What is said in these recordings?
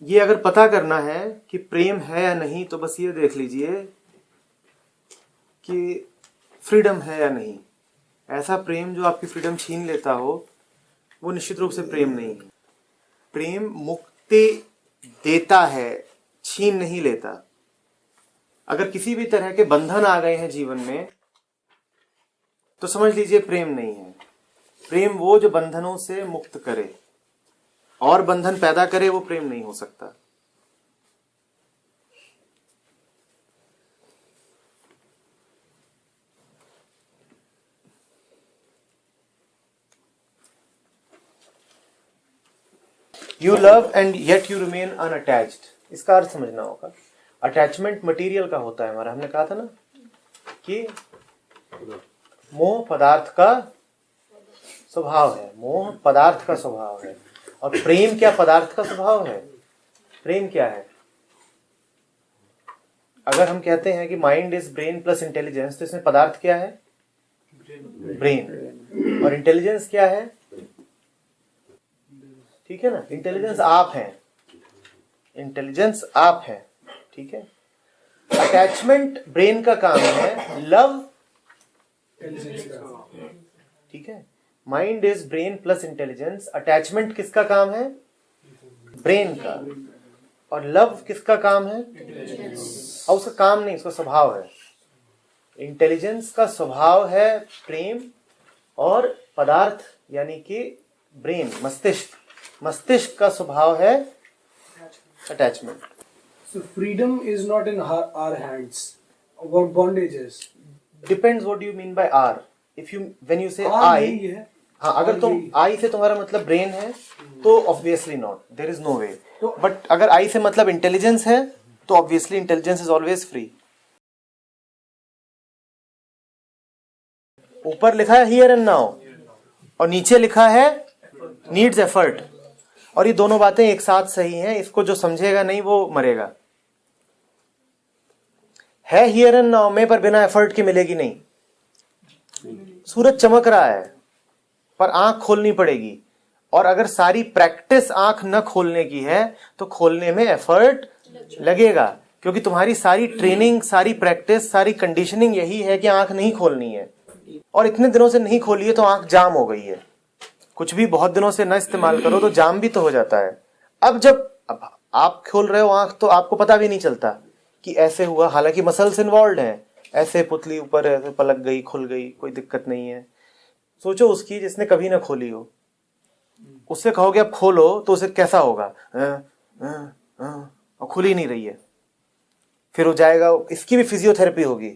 ये अगर पता करना है कि प्रेम है या नहीं तो बस ये देख लीजिए कि फ्रीडम है या नहीं। ऐसा प्रेम जो आपकी फ्रीडम छीन लेता हो वो निश्चित रूप से प्रेम नहीं है। प्रेम मुक्ति देता है, छीन नहीं लेता। अगर किसी भी तरह के बंधन आ गए हैं जीवन में तो समझ लीजिए प्रेम नहीं है। प्रेम वो जो बंधनों से मुक्त करे और बंधन पैदा करे, वो प्रेम नहीं हो सकता। You love and yet you remain unattached, इसका अर्थ समझना होगा। अटैचमेंट मटेरियल का होता है हमारा, हमने कहा था ना कि मोह पदार्थ का स्वभाव है, मोह पदार्थ का स्वभाव है। और प्रेम क्या पदार्थ का स्वभाव है? प्रेम क्या है? अगर हम कहते हैं कि mind is brain plus intelligence, तो इसमें पदार्थ क्या है? ब्रेन। और इंटेलिजेंस क्या है? ठीक है ना, इंटेलिजेंस आप हैं, इंटेलिजेंस आप हैं, ठीक है। अटैचमेंट ब्रेन का काम है, लव ठीक है। Mind is brain plus intelligence, attachment किसका काम है? ब्रेन का। और लव किसका काम है? और उसका काम नहीं, उसका स्वभाव है। इंटेलिजेंस का स्वभाव है प्रेम, और पदार्थ यानी कि ब्रेन, मस्तिष्क, मस्तिष्क का स्वभाव है attachment. So freedom is not in our hands. What bondage is? Depends what you mean by R. If you when you say R I, यही है। हाँ, अगर R तुम यही। I से तुम्हारा मतलब ब्रेन है तो obviously not, there is no way. तो- बट अगर I से मतलब इंटेलिजेंस है तो obviously intelligence is always free. ऊपर लिखा है हियर एंड नाउ और नीचे लिखा है नीड्स एफर्ट, और ये दोनों बातें एक साथ सही हैं। इसको जो समझेगा नहीं वो मरेगा। है हियर एंड नाउ में, पर बिना एफर्ट के मिलेगी नहीं। सूरज चमक रहा है पर आंख खोलनी पड़ेगी, और अगर सारी प्रैक्टिस आंख न खोलने की है तो खोलने में एफर्ट लगेगा, क्योंकि तुम्हारी सारी ट्रेनिंग, सारी प्रैक्टिस, सारी कंडीशनिंग यही है कि आंख नहीं खोलनी है। और इतने दिनों से नहीं खोली है तो आंख जाम हो गई है। कुछ भी बहुत दिनों से न इस्तेमाल करो तो जाम भी तो हो जाता है। अब आप खोल रहे हो आंख तो आपको पता भी नहीं चलता कि ऐसे हुआ, हालांकि मसल्स इन्वॉल्व हैं। ऐसे पुतली ऊपर ऐसे पलक गई, खुल गई, कोई दिक्कत नहीं है। सोचो उसकी जिसने कभी ना खोली हो, उससे कहोगे अब खोलो तो उसे कैसा होगा? और खुल ही नहीं रही है। फिर हो जाएगा, इसकी भी फिजियोथेरेपी होगी।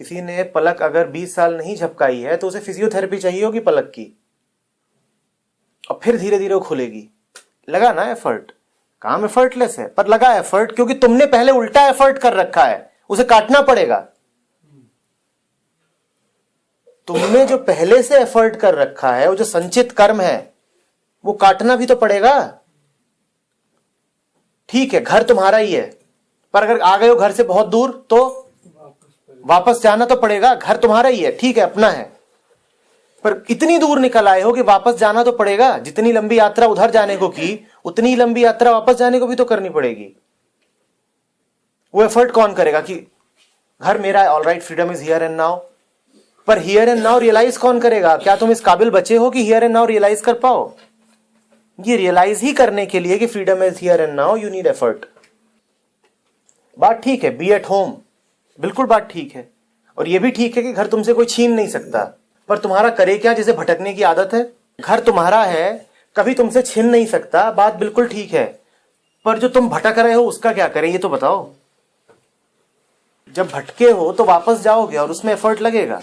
किसी ने पलक अगर 20 साल नहीं झपकाई है तो उसे फिजियोथेरेपी चाहिए होगी पलक की, और फिर धीरे धीरे वो खुलेगी। लगा ना एफर्ट, काम एफर्टलेस है पर लगा एफर्ट, क्योंकि तुमने पहले उल्टा एफर्ट कर रखा है, उसे काटना पड़ेगा। तुमने जो पहले से एफर्ट कर रखा है, वो जो संचित कर्म है, वो काटना भी तो पड़ेगा। ठीक है, घर तुम्हारा ही है, पर अगर आ गए हो घर से बहुत दूर तो वापस जाना तो पड़ेगा। घर तुम्हारा ही है, ठीक है, अपना है, पर इतनी दूर निकल आए हो कि वापस जाना तो पड़ेगा। जितनी लंबी यात्रा उधर जाने को की, उतनी लंबी यात्रा वापस जाने को भी तो करनी पड़ेगी। वो एफर्ट कौन करेगा कि घर मेरा है, alright, freedom is here and now, पर हियर एंड नाउ रियलाइज कौन करेगा? क्या तुम इस काबिल बचे हो कि हियर एंड नाउ रियलाइज कर पाओ? ये रियलाइज ही करने के लिए कि freedom is here and now, you need effort. बात ठीक है, बी एट होम, बिल्कुल बात ठीक है। और यह भी ठीक है कि घर तुमसे कोई छीन नहीं सकता, पर तुम्हारा करे क्या जिसे भटकने की आदत है? घर तुम्हारा है, कभी तुमसे छीन नहीं सकता, बात बिल्कुल ठीक है, पर जो तुम भटक रहे हो उसका क्या करें ये तो बताओ। जब भटके हो तो वापस जाओगे और उसमें एफर्ट लगेगा।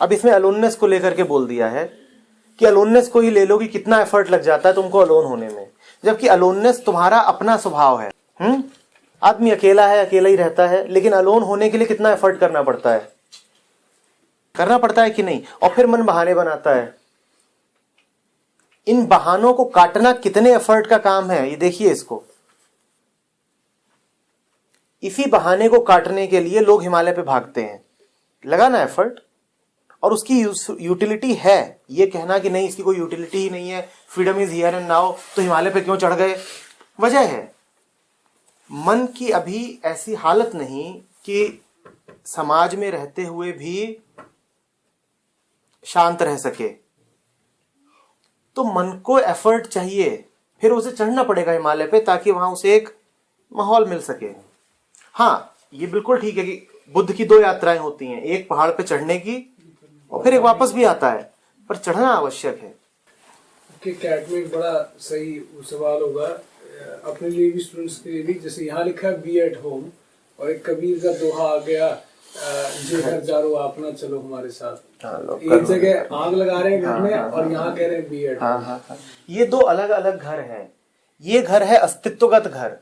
अब इसमें अलोननेस को लेकर के बोल दिया है कि अलोननेस को ही ले लो कि कितना एफर्ट लग जाता है तुमको अलोन होने में, जबकि अलोननेस तुम्हारा अपना स्वभाव है। आदमी अकेला है, अकेला ही रहता है, लेकिन अलोन होने के लिए कितना एफर्ट करना पड़ता है? करना पड़ता है कि नहीं? और फिर मन बहाने बनाता है। इन बहानों को काटना कितने एफर्ट का काम है ये देखिए इसको। इसी बहाने को काटने के लिए लोग हिमालय पे भागते हैं, लगा ना एफर्ट। और उसकी यूटिलिटी है। ये कहना कि नहीं इसकी कोई यूटिलिटी ही नहीं है, freedom is here and now, तो हिमालय पे क्यों चढ़ गए? वजह है मन की अभी ऐसी हालत नहीं कि समाज में रहते हुए भी शांत रह सके। तो मन को एफर्ट चाहिए, फिर उसे चढ़ना पड़ेगा हिमालय पे ताकि वहां उसे एक माहौल मिल सके। हाँ, ये बिल्कुल ठीक है कि बुद्ध की 2 यात्राएं होती हैं, एक पहाड़ पे चढ़ने की और फिर एक वापस भी आता है, पर चढ़ना आवश्यक है। कि कैट में एक बड़ा सही सवाल होगा अपने लिए भी, स्टूडेंट्स के लिए भी। जैसे यहाँ लिखा है बी एट होम, और एक कबीर का दोहा आ गया, जे घर जारो आप ना चलो हमारे साथ। एक जगह आग लगा रहे हैं घर में और यहाँ कह रहे हैं बी एट होम। ये 2 अलग अलग घर हैं। ये घर है अस्तित्वगत घर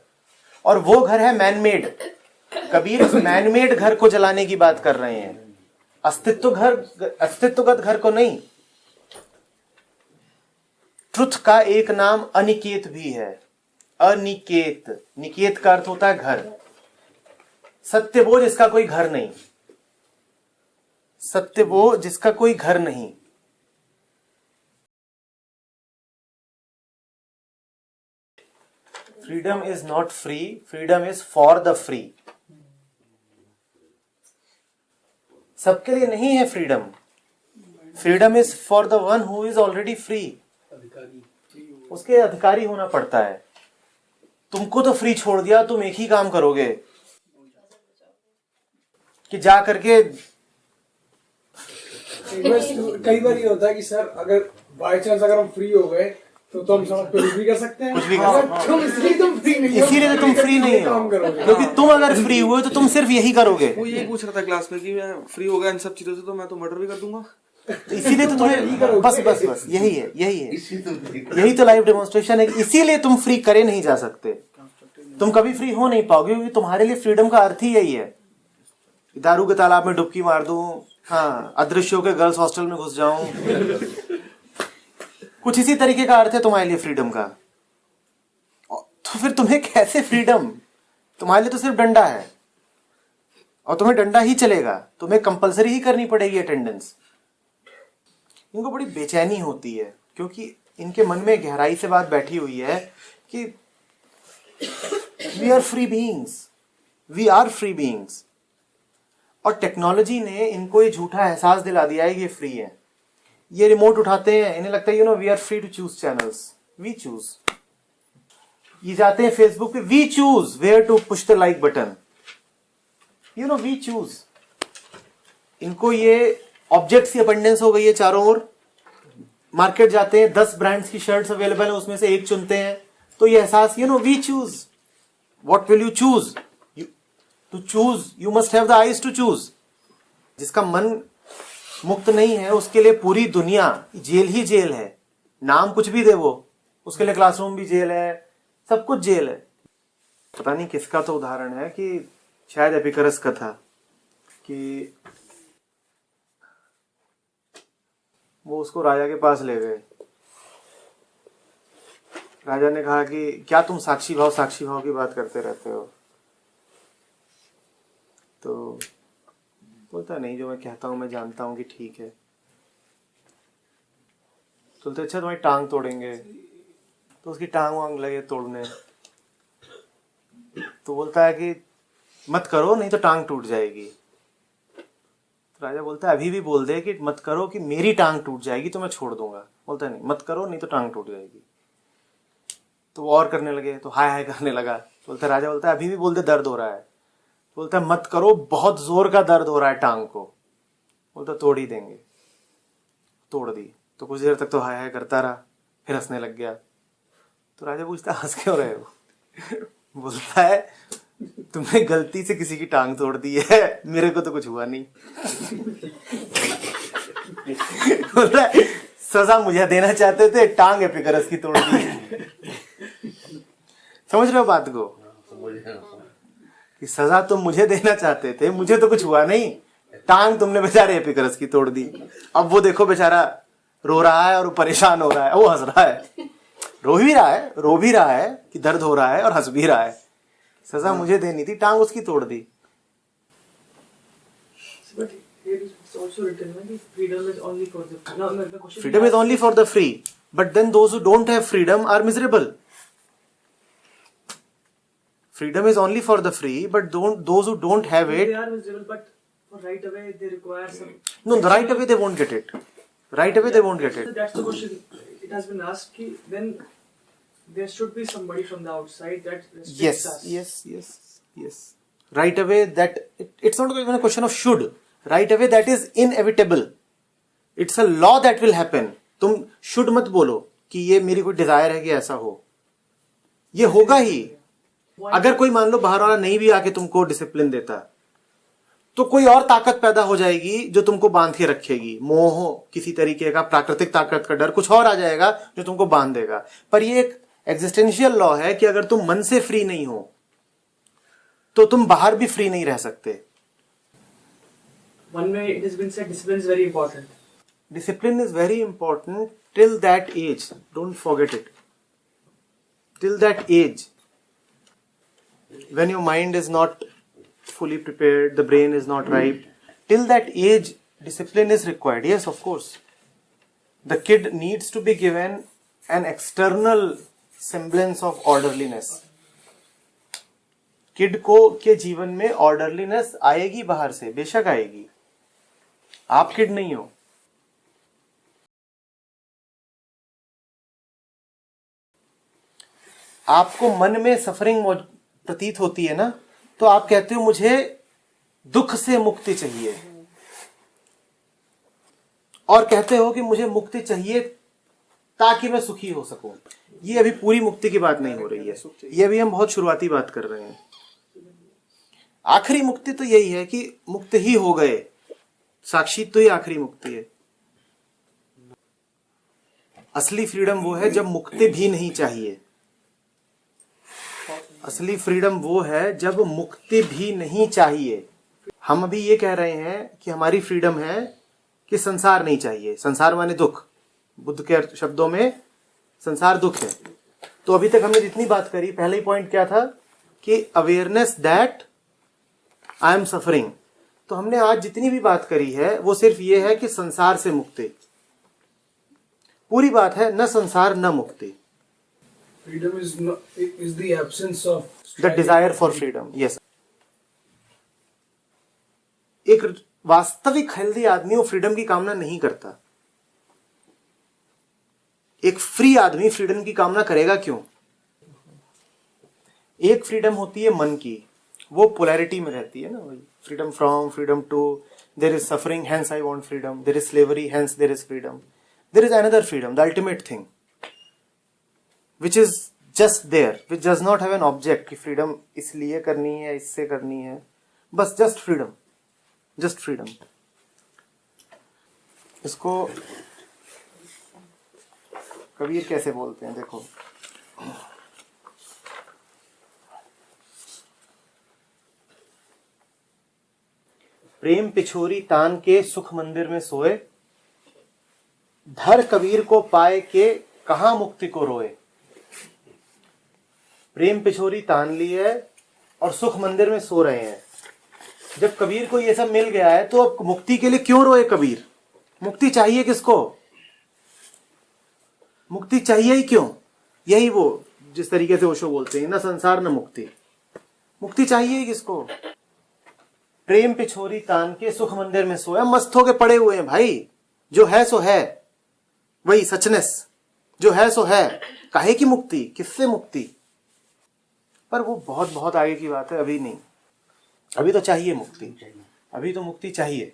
और वो घर है मैनमेड। कबीर इस मैनमेड घर को जलाने की बात कर रहे हैं, अस्तित्वगत घर को नहीं। ट्रुथ का एक नाम अनिकेत भी है। अनिकेत, निकेत का अर्थ होता है घर। सत्य वो जिसका कोई घर नहीं, सत्य वो जिसका कोई घर नहीं। Freedom is not free, freedom is for the free. सबके लिए नहीं है freedom. Freedom is for the one who is already free. उसके अधिकारी होना पड़ता है। तुमको तो फ्री छोड़ दिया, तुम एक ही काम करोगे कि जा करके। कई बार ये होता है कि सर अगर बाय चांस अगर हम फ्री हो गए तो हम सड़क पे कुछ भी कर सकते हैं, कुछ भी कर सकते हैं। इसलिए तुम फ्री नहीं हो, इसीलिए तुम फ्री नहीं हो, क्योंकि तुम अगर फ्री हुए तो तुम सिर्फ यही करोगे। वो ये पूछ रहा था क्लास में कि मैं फ्री हो गया इन सब चीजों से तो मैं तो मर्डर भी कर दूंगा। इसीलिए तो तुम्हें बस यही है यही तो लाइव डेमोन्स्ट्रेशन है। इसीलिए तुम फ्री करे नहीं जा सकते। तुम कभी फ्री हो नहीं पाओगे, क्योंकि तुम्हारे लिए फ्रीडम का अर्थ ही यही है। दारू के तालाब में डुबकी मार दूं, हाँ, अदृश्यों के गर्ल्स हॉस्टल में घुस जाऊं, कुछ इसी तरीके का अर्थ है तुम्हारे लिए फ्रीडम का। तो फिर तुम्हें कैसे फ्रीडम? तुम्हारे लिए तो सिर्फ डंडा है और तुम्हें डंडा ही चलेगा। तुम्हें कंपलसरी ही करनी पड़ेगी अटेंडेंस। इनको बड़ी बेचैनी होती है क्योंकि इनके मन में गहराई से बात बैठी हुई है कि we are free beings, we are free beings. और टेक्नोलॉजी ने इनको ये झूठा एहसास दिला दिया है कि ये फ्री है। ये रिमोट उठाते हैं, इन्हें लगता है we are free to choose channels, we choose. ये जाते हैं फेसबुक पे, we choose where to push the like button, we choose. इनको ये ऑब्जेक्ट्स की अबंडेंस हो गई है चारों ओर। मार्केट जाते हैं, 10 ब्रांड्स की शर्ट्स अवेलेबल है, उसमें से एक चुनते हैं, तो ये एहसास we choose. What will you choose? To choose you must have the eyes to choose. जिसका मन मुक्त नहीं है उसके लिए पूरी दुनिया जेल ही जेल है। नाम कुछ भी दे वो, उसके लिए क्लासरूम भी जेल है, सब कुछ जेल है। पता नहीं किसका तो उदाहरण है कि शायद एपिकरस का था कि वो उसको राजा के पास ले गए। राजा ने कहा कि क्या तुम साक्षी भाव की बात करते रहते हो? तो बोलता नहीं, जो मैं कहता हूं मैं जानता हूं कि ठीक है। बोलते अच्छा तुम्हारी टांग तोड़ेंगे, तो उसकी टांग वांग लगे तोड़ने। तो बोलता है कि मत करो नहीं तो टांग टूट जाएगी। तो राजा बोलता है अभी भी बोल दे कि मत करो कि मेरी टांग टूट जाएगी तो मैं छोड़ दूंगा। बोलता है नहीं, मत करो नहीं तो टांग टूट जाएगी। तो वो और करने लगे, तो हाय हाय करने लगा। बोलता राजा बोलता है अभी भी बोल दे दर्द हो रहा है। बोलता है मत करो, बहुत जोर का दर्द हो रहा है टांग को। बोलता तोड़ ही देंगे। तोड़ दी। तो कुछ देर तक तो हाय हाय करता रहा, फिर हंसने लग गया। तो राजा पूछता हंस क्यों रहे हो? बोलता है तुमने गलती से किसी की टांग तोड़ दी है, मेरे को तो कुछ हुआ नहीं। बोलता है सजा मुझे देना चाहते थे, टांग एपिकरस की तोड़ दी। समझ रहे हो बात को? कि सजा तुम मुझे देना चाहते थे, मुझे तो कुछ हुआ नहीं, टांग तुमने बेचारे एपिकरस की तोड़ दी। अब वो देखो बेचारा रो रहा है और परेशान हो रहा है, वो हंस रहा है, रो भी रहा है कि दर्द हो रहा है और हंस भी रहा है। सजा मुझे देनी थी, टांग उसकी तोड़ दी। It's also written that freedom is only for the no. The question Freedom is only for the free, but then those who don't have freedom are miserable. Freedom is only for the free, but those who don't have They it, are miserable, but for right away they require some. no, right away they won't get it. Right away they won't get So it. that's the question. It has been asked. Then there should be somebody from the outside that restricts us. Yes. Right away that it's not even a question of should. Right away that is inevitable. It's a law that will happen. तुम should मत बोलो कि ये मेरी कोई Dzire है कि ऐसा हो. ये होगा ही. अगर कोई मान लो बाहर वाला नहीं भी आके तुमको डिसिप्लिन देता, तो कोई और ताकत पैदा हो जाएगी जो तुमको बांध के रखेगी. मोह, किसी तरीके का प्राकृतिक ताकत का डर, कुछ और आ जाएगा जो तुमको बांध देगा. पर ये एक एग्जिस्टेंशियल लॉ है कि अगर तुम मन से फ्री नहीं हो तो तुम बाहर भी फ्री नहीं रह सकते. One way it has been said, discipline is very important. Discipline is very important till that age. Don't forget it. Till that age, when your mind is not fully prepared, the brain is not ripe, till that age, discipline is required. Yes, of course. The kid needs to be given an external semblance of orderliness. Kid को के जीवन में orderliness आएगी बाहर से, बेशक आएगी. आप किड नहीं हो. आपको मन में सफरिंग प्रतीत होती है ना, तो आप कहते हो मुझे दुख से मुक्ति चाहिए, और कहते हो कि मुझे मुक्ति चाहिए ताकि मैं सुखी हो सकूं. ये अभी पूरी मुक्ति की बात नहीं हो रही है. ये अभी हम बहुत शुरुआती बात कर रहे हैं. आखिरी मुक्ति तो यही है कि मुक्त ही हो गए. साक्षी तो ही आखिरी मुक्ति है. असली फ्रीडम वो है जब मुक्ति भी नहीं चाहिए. असली फ्रीडम वो है जब मुक्ति भी नहीं चाहिए. हम अभी ये कह रहे हैं कि हमारी फ्रीडम है कि संसार नहीं चाहिए. संसार माने दुख. बुद्ध के शब्दों में संसार दुख है. तो अभी तक हमने जितनी बात करी, पहला ही पॉइंट क्या था कि awareness that I am suffering. तो हमने आज जितनी भी बात करी है वो सिर्फ ये है कि संसार से मुक्ति. पूरी बात है न संसार न मुक्ति. Freedom is the absence of the desire for freedom. Yes. एक वास्तविक हेल्दी आदमी वो फ्रीडम की कामना नहीं करता. एक फ्री आदमी फ्रीडम की कामना करेगा क्यों? एक फ्रीडम होती है मन की, वो पोलैरिटी में रहती है ना. वही freedom from, freedom to. There is suffering, hence I want freedom. There is slavery, hence there is freedom. There is another freedom, the ultimate thing, which is just there, which does not have an object कि freedom इसलिए करनी है, इससे करनी है. बस just freedom, just freedom. इसको कबीर कैसे बोलते हैं देखो. प्रेम पिछोरी तान के सुख मंदिर में सोए, धर कबीर को पाए के कहां मुक्ति को रोए. प्रेम पिछोरी तान ली है और सुख मंदिर में सो रहे हैं. जब कबीर को ये सब मिल गया है तो अब मुक्ति के लिए क्यों रोए कबीर? मुक्ति चाहिए किसको? मुक्ति चाहिए ही क्यों? यही वो जिस तरीके से ओशो बोलते हैं, न संसार न मुक्ति. मुक्ति चाहिए ही किसको? प्रेम पिछोरी तान के सुख मंदिर में सोया. मस्त होके पड़े हुए हैं भाई. जो है सो है, वही सचनेस. जो है सो है. काहे की मुक्ति? किससे मुक्ति? पर वो बहुत बहुत आगे की बात है. अभी नहीं. अभी तो चाहिए मुक्ति. अभी तो मुक्ति चाहिए.